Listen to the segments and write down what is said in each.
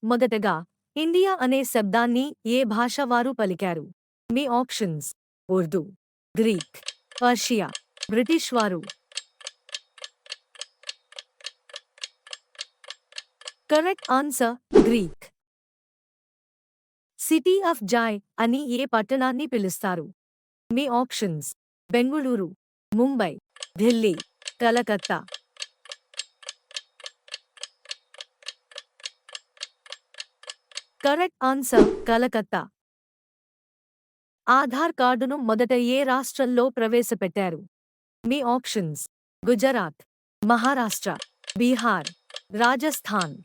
మొదటగా ఇండియా అనే శబ్దాన్ని ఏ భాష వారు పలికారు? మీ options: Urdu, Greek, Persia, British వారు. Correct answer Greek. City of joy అని ఏ పట్టణాన్ని పిలుస్తారు? మీ options: Bengaluru, Mumbai, Delhi, Calcutta. Correct answer Calcutta. Aadhaar కార్డును మొదట ఏ రాష్ట్రంలో ప్రవేశపెట్టారు? మీ options: Gujarat, Maharashtra, Bihar, Rajasthan.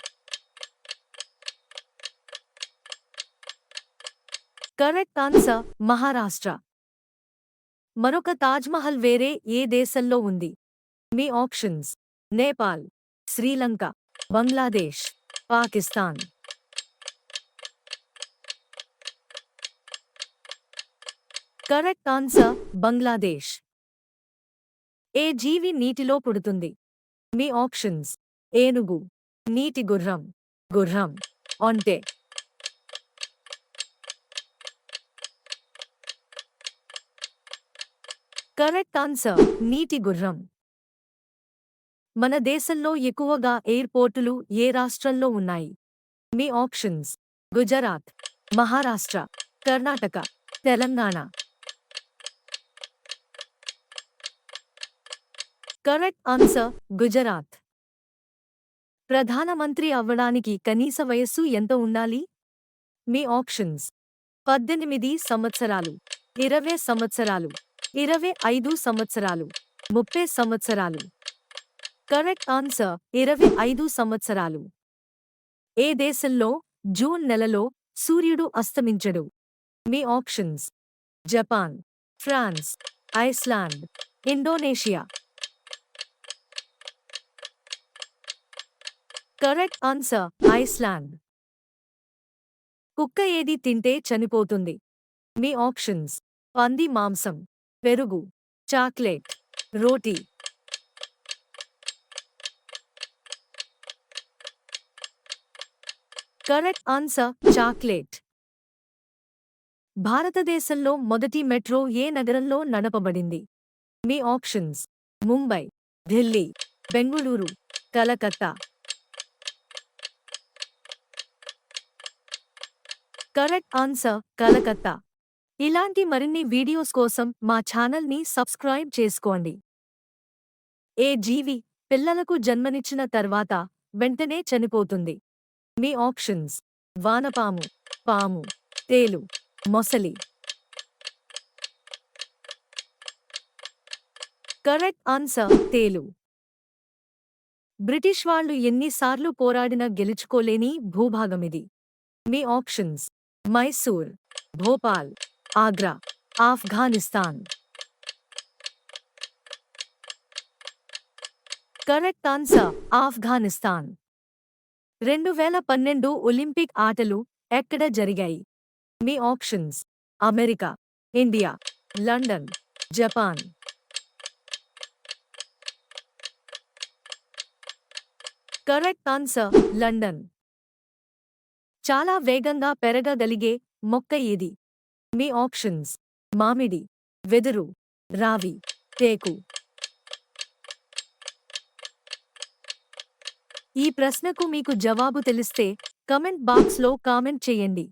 Correct answer Maharashtra. మరొక తాజ్మహల్ వేరే ఏ దేశంలో ఉంది? మీ options: Nepal, Sri Lanka, Bangladesh, Pakistan. Correct answer Bangladesh. ఏ జీవి నీటిలో పుడుతుంది? మీ ఆప్షన్స్: ఏనుగు, నీటి గుర్రం, గుర్రం, ఒంటె. కరెక్ట్ ఆన్సర్ నీటి గుర్రం. మన దేశంలో ఎక్కువగా ఎయిర్పోర్టులు ఏ రాష్ట్రంలో ఉన్నాయి? మీ options: Gujarat, Maharashtra, Karnataka, Telangana. Correct answer Gujarat. ప్రధానమంత్రి అవ్వడానికి కనీస వయస్సు ఎంత ఉండాలి? మీ ఆప్షన్స్: 18 సంవత్సరాలు, 20 సంవత్సరాలు, 25 సంవత్సరాలు, 30 సంవత్సరాలు. కరెక్ట్ ఆన్సర్ 25 సంవత్సరాలు. ఏ దేశంలో జూన్ నెలలో సూర్యుడు అస్తమించడు? మీ options: Japan, France, Iceland, Indonesia. Correct answer Iceland. కుక్క ఏది తింటే చనిపోతుంది? మీ ఆప్షన్స్: పంది మాంసం, పెరుగు, చాక్లెట్, రోటీ. Correct answer chocolate. భారతదేశంలో మొదటి మెట్రో ఏ నగరంలో నడపబడింది? మీ options: Mumbai, Delhi, Bengaluru, Calcutta. Correct answer Calcutta. ఇలాంటి మరిన్ని వీడియోస్ కోసం మా ఛానల్ని సబ్స్క్రైబ్ చేసుకోండి. ఏ జీవి పిల్లలకు జన్మనిచ్చిన తర్వాత వెంటనే చనిపోతుంది? మీ ఆప్షన్స్: వానపాము, పాము, తేలు, మొసలి. కరెక్ట్ ఆన్సర్ తేలు. బ్రిటిష్ వాళ్ళు ఎన్నిసార్లు పోరాడినా గెలుచుకోలేని భూభాగమిది? మీ options: Mysore, Bhopal, Agra, Afghanistan. Correct answer Afghanistan. 2012 Olympic ఆటలు ఎక్కడ జరిగాయి? మీ options: America, India, London, Japan. Correct answer London. చాలా వేగంగా పెరగగలిగే మొక్క ఏది? మీ ఆప్షన్స్: మామిడి, వెదురు, రావి, టేకు. ఈ ప్రశ్నకు మీకు జవాబు తెలిస్తే కమెంట్ బాక్స్లో కామెంట్ చేయండి.